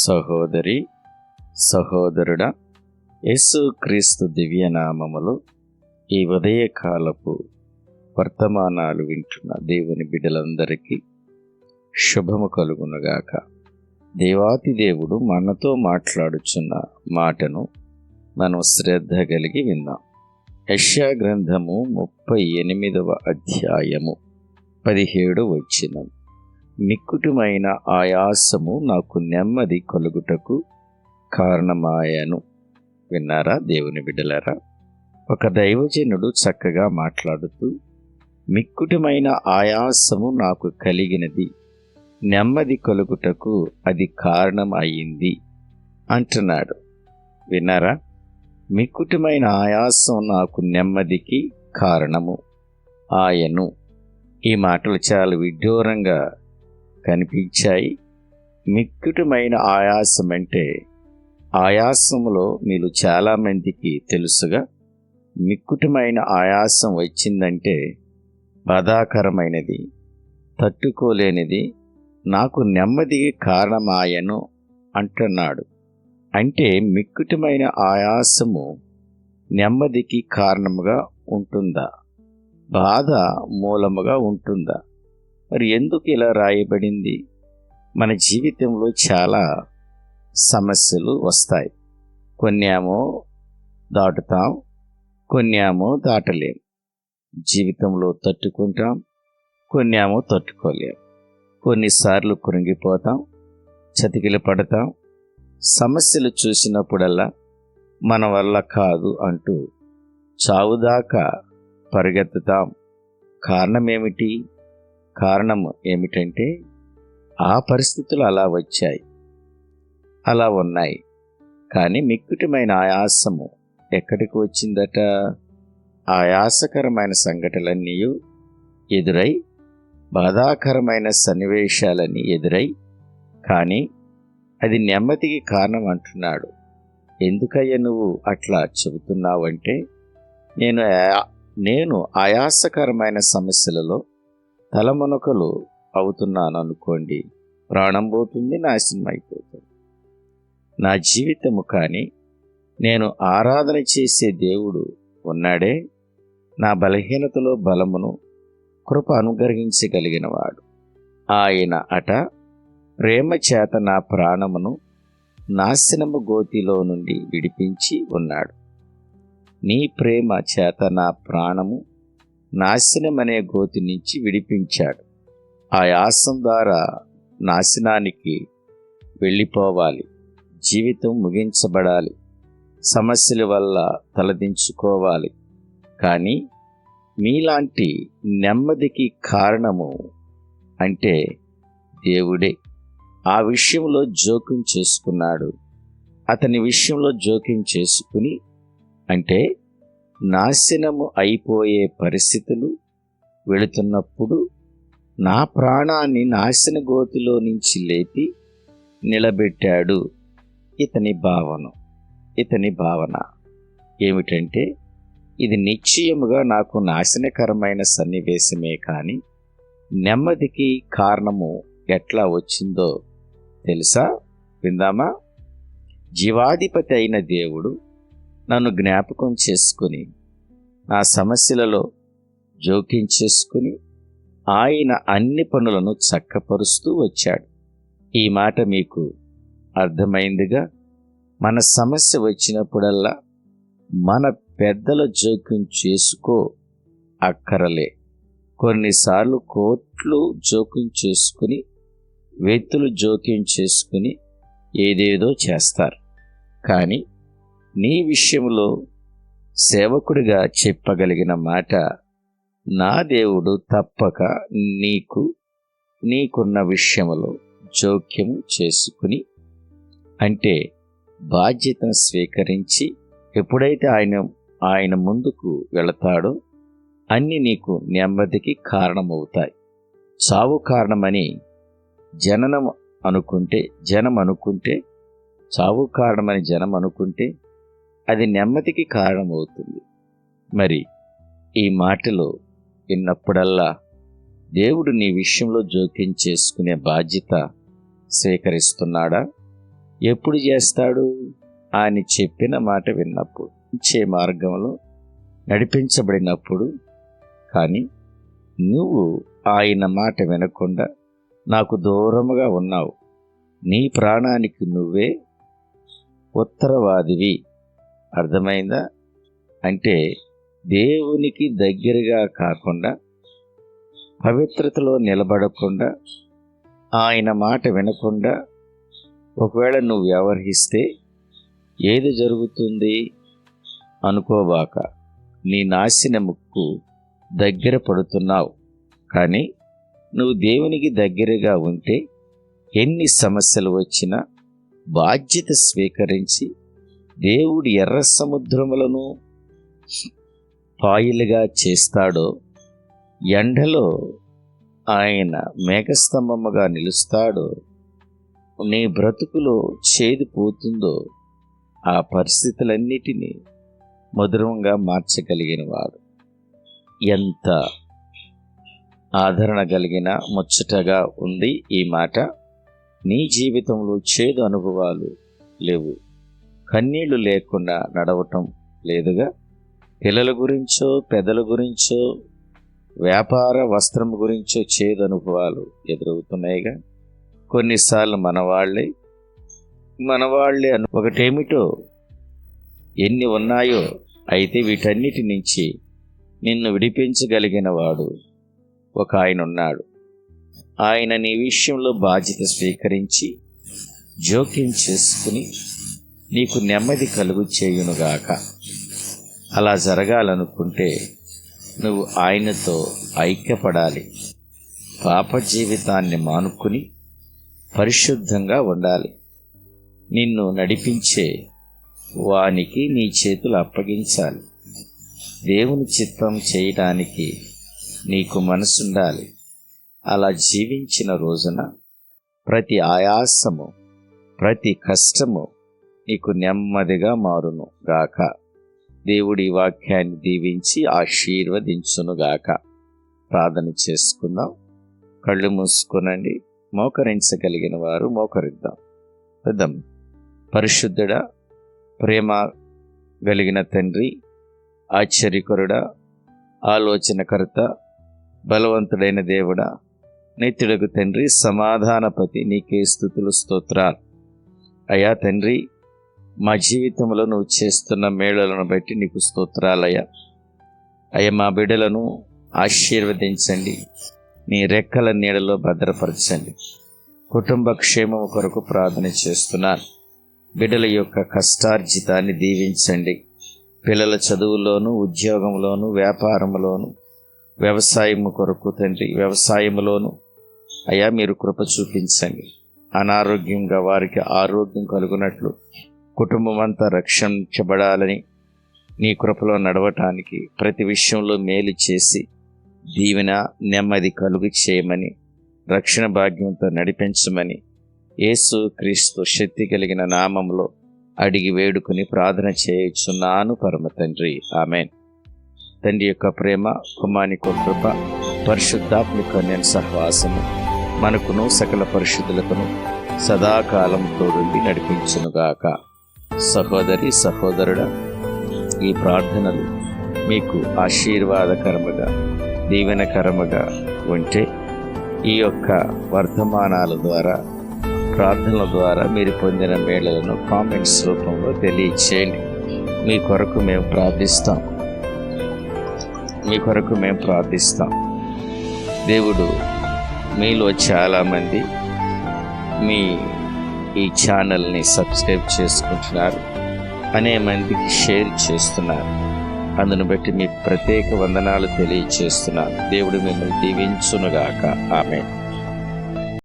సహోదరి సహోదరుడా, యేసుక్రీస్తు దివ్యనామములో ఈ ఉదయకాలపు వర్తమానాలు వింటున్న దేవుని బిడ్డలందరికీ శుభము కలుగునుగాక. దేవాతి దేవుడు మనతో మాట్లాడుచున్న మాటను మనం శ్రద్ధ కలిగి విందాం. యెషయా గ్రంథము 38వ అధ్యాయము 17 వచనం. మిక్కుటమైన ఆయాసము నాకు నెమ్మది కలుగుటకు కారణమాయను. విన్నారా దేవుని బిడ్డలారా? ఒక దైవజనుడు చక్కగా మాట్లాడుతూ, మిక్కుటమైన ఆయాసము నాకు కలిగినది, నెమ్మది కలుగుటకు అది కారణం అయ్యింది అంటున్నాడు. విన్నారా? మిక్కుటమైన ఆయాసం నాకు నెమ్మదికి కారణము ఆయను. ఈ మాటలు చాలా విడ్డూరంగా కనిపించాయి. మిక్కుటమైన ఆయాసం అంటే, ఆయాసములో మీరు చాలామందికి తెలుసుగా, మిక్కుటమైన ఆయాసం వచ్చిందంటే బాధాకరమైనది, తట్టుకోలేనిది, నాకు నెమ్మదికి కారణమాయను అంటున్నాడు. అంటే మిక్కుటమైన ఆయాసము నెమ్మదికి కారణముగా ఉంటుందా? బాధ మూలముగా ఉంటుందా? మరి ఎందుకు ఇలా రాయబడింది? మన జీవితంలో చాలా సమస్యలు వస్తాయి. కొన్నేమో దాటుతాం, కొన్నేమో దాటలేం. జీవితంలో తట్టుకుంటాం, కొన్నేమో తట్టుకోలేం. కొన్నిసార్లు కృంగిపోతాం, చతికిలు పడతాం. సమస్యలు చూసినప్పుడల్లా మన వల్ల కాదు అంటూ చావుదాకా పరిగెత్తుతాం. కారణమేమిటి? కారణము ఏమిటంటే, ఆ పరిస్థితులు అలా వచ్చాయి, అలా ఉన్నాయి. కానీ మిక్కుటమైన ఆయాసము ఎక్కడికి వచ్చిందట? ఆయాసకరమైన సంఘటనలన్నీ ఎదురై, బాధాకరమైన సన్నివేశాలన్నీ ఎదురై, కానీ అది నెమ్మదికి కారణం అంటున్నాడు. ఎందుకయ్యా నువ్వు అట్లా చెబుతున్నావంటే, నేను ఆయాసకరమైన సమస్యలలో తలమునకలు అవుతున్నాను అనుకోండి, ప్రాణం పోతుంది, నాశనం అయిపోతుంది నా జీవితము. కానీ నేను ఆరాధన చేసే దేవుడు ఉన్నాడే, నా బలహీనతలో బలమును కృప అనుగ్రహించగలిగినవాడు. ఆయన అట ప్రేమ చేత నా ప్రాణమును నాశనము గోతిలో నుండి విడిపించి ఉన్నాడు. నీ ప్రేమ చేత నా ప్రాణము నాశనమనే గోతి నుంచి విడిపించాడు. ఆయాసం ద్వారా నాశనానికి వెళ్ళిపోవాలి, జీవితం ముగించబడాలి, సమస్యల వల్ల తలదించుకోవాలి. కానీ మీలాంటి నెమ్మదికి కారణము అంటే దేవుడే. ఆ విషయంలో జోక్యం చేసుకున్నాడు. అతని విషయంలో జోక్యం చేసుకుని, అంటే నాశనము అయిపోయే పరిస్థితులు వెళుతున్నప్పుడు నా ప్రాణాన్ని నాశన గోతిలో నుంచి లేపి నిలబెట్టాడు. ఇతని భావన ఏమిటంటే, ఇది నిశ్చయముగా నాకు నాశనకరమైన సన్నివేశమే, కానీ నెమ్మదికి కారణము ఎట్లా వచ్చిందో తెలుసా? విందామా? జీవాధిపతి అయిన దేవుడు నన్ను జ్ఞాపకం చేసుకుని, నా సమస్యలలో జోక్యం చేసుకుని, ఆయన అన్ని పనులను చక్కపరుస్తూ వచ్చాడు. ఈ మాట మీకు అర్థమైందిగా? మన సమస్య వచ్చినప్పుడల్లా మన పెద్దల జోక్యం చేసుకో అక్కరలే. కొన్నిసార్లు కోర్టులు జోక్యం చేసుకుని, వ్యక్తులు జోక్యం చేసుకుని ఏదేదో చేస్తారు. కానీ నీ విషయంలో సేవకుడిగా చెప్పగలిగిన మాట, నా దేవుడు తప్పక నీకున్న విషయంలో జోక్యం చేసుకుని, అంటే బాధ్యతను స్వీకరించి ఎప్పుడైతే ఆయన ముందుకు వెళతాడో అన్నీ నీకు నెమ్మదికి కారణమవుతాయి. చావు కారణమని జనం అనుకుంటే, చావు కారణమని జనం అనుకుంటే అది నెమ్మదికి కారణమవుతుంది. మరి ఈ మాటలు విన్నప్పుడల్లా దేవుడు నీ విషయంలో జోక్యం చేసుకునే బాధ్యత స్వీకరిస్తున్నాడా? ఎప్పుడు చేస్తాడు? ఆయన చెప్పిన మాట విన్నప్పుడు, ఇచ్చే మార్గంలో నడిపించబడినప్పుడు. కానీ నువ్వు ఆయన మాట వినకుండా నాకు దూరముగా ఉన్నావు. నీ ప్రాణానికి నువ్వే ఉత్తరవాదివి. అర్థమైందా? అంటే దేవునికి దగ్గరగా కాకుండా, పవిత్రతలో నిలబడకుండా, ఆయన మాట వినకుండా ఒకవేళ నువ్వు వ్యవహరిస్తే ఏది జరుగుతుంది అనుకోబాక. నీ నాశనముకు దగ్గర పడుతున్నావు. కానీ నువ్వు దేవునికి దగ్గరగా ఉంటే ఎన్ని సమస్యలు వచ్చినా బాధ్యత స్వీకరించి దేవుడు ఎర్ర సముద్రములను పాయలుగా చేస్తాడో, ఎండలో ఆయన మేఘస్తంభముగా నిలుస్తాడో, నీ బ్రతుకులో చేదు పోతుందో ఆ పరిస్థితులన్నిటినీ మధురంగా మార్చగలిగిన వాడు. ఎంత ఆదరణ కలిగిన ముచ్చటగా ఉంది ఈ మాట. నీ జీవితంలో చేదు అనుభవాలు లేవు, కన్నీళ్లు లేకుండా నడవటం లేదుగా. పిల్లల గురించో, పెద్దల గురించో, వ్యాపార వస్త్రం గురించో చేదు అనుభవాలు ఎదురవుతున్నాయిగా. కొన్నిసార్లు మనవాళ్ళే ఒకటేమిటో, ఎన్ని ఉన్నాయో. అయితే వీటన్నిటి నుంచి నిన్ను విడిపించగలిగిన వాడు ఒక ఆయన ఉన్నాడు. ఆయన నీ విషయంలో బాధ్యత స్వీకరించి జోక్యం చేసుకుని నీకు నెమ్మది కలుగు చేయునుగాక. అలా జరగాలనుకుంటే నువ్వు ఆయనతో ఐక్యపడాలి. పాప జీవితాన్ని మానుకుని పరిశుద్ధంగా ఉండాలి. నిన్ను నడిపించే వానికి నీ చేతులు అప్పగించాలి. దేవుని చిత్తం చేయడానికి నీకు మనసుండాలి. అలా జీవించిన రోజున ప్రతి ఆయాసము, ప్రతి కష్టము నీకు నెమ్మదిగా మారును గాక. దేవుడి వాక్యాన్ని దీవించి ఆశీర్వదించునుగాక. ప్రార్థన చేసుకుందాం. కళ్ళు మూసుకునండి. మోకరించగలిగిన వారు మోకరిద్దాం. పెద్దం. పరిశుద్ధుడా, ప్రేమ కలిగిన తండ్రి, ఆశ్చర్యకరుడా, ఆలోచనకర్త, బలవంతుడైన దేవుడా, నిత్యుడకు తండ్రి, సమాధానపతి, నీకే స్తుతులు స్తోత్రాలు. అయ్యా తండ్రి, మా జీవితంలో నువ్వు చేస్తున్న మేళలను బట్టి నీకు స్తోత్రాలయ్యా. అయ్యా మా బిడ్డలను ఆశీర్వదించండి, నీ రెక్కల నీడలో భద్రపరచండి. కుటుంబ క్షేమం కొరకు ప్రార్థన చేస్తున్నాను. బిడ్డల యొక్క కష్టార్జితాన్ని దీవించండి. పిల్లల చదువులోను, ఉద్యోగంలోను, వ్యాపారంలోను, వ్యవసాయము కొరకు తండ్రి, వ్యవసాయంలోను అయ్యా మీరు కృప చూపించండి. అనారోగ్యంగా వారికి ఆరోగ్యం కలుగునట్లు, కుటుంబం అంతా రక్షించబడాలని, నీ కృపలో నడవటానికి ప్రతి విషయంలో మేలు చేసి దీవెన, నెమ్మది కలుగు చేయమని, రక్షణ భాగ్యంతో నడిపించమని యేసు క్రీస్తు శక్తి కలిగిన నామంలో అడిగి వేడుకుని ప్రార్థన చేయుచున్నాను పరమ తండ్రి. ఆమెన్. తండ్రి యొక్క ప్రేమ, కుమారుని కృప, పరిశుద్ధాత్మిక సహవాసము మనకును సకల పరిశుద్ధులకును సదాకాలం తోడుండి నడిపించునుగాక. సహోదరి, సహోదరుడా, ఈ ప్రార్థనలు మీకు ఆశీర్వాదకరముగా, దీవెనకరముగా ఉంటే ఈ యొక్క వర్తమానాల ద్వారా, ప్రార్థనల ద్వారా మీరు పొందిన మేళలను కామెంట్స్ రూపంలో తెలియచేయండి. మీ కొరకు మేము ప్రార్థిస్తాం. దేవుడు మీలో చాలామంది మీ ఈ ఛానల్ని సబ్స్క్రైబ్ చేసుకుంటున్నారు, అనేక మందికి షేర్ చేస్తున్నారు. అందును బట్టి మీకు ప్రత్యేక వందనాలు తెలియచేస్తున్నాను. దేవుడు మిమ్మల్ని దీవించునుగాక. ఆమేన్.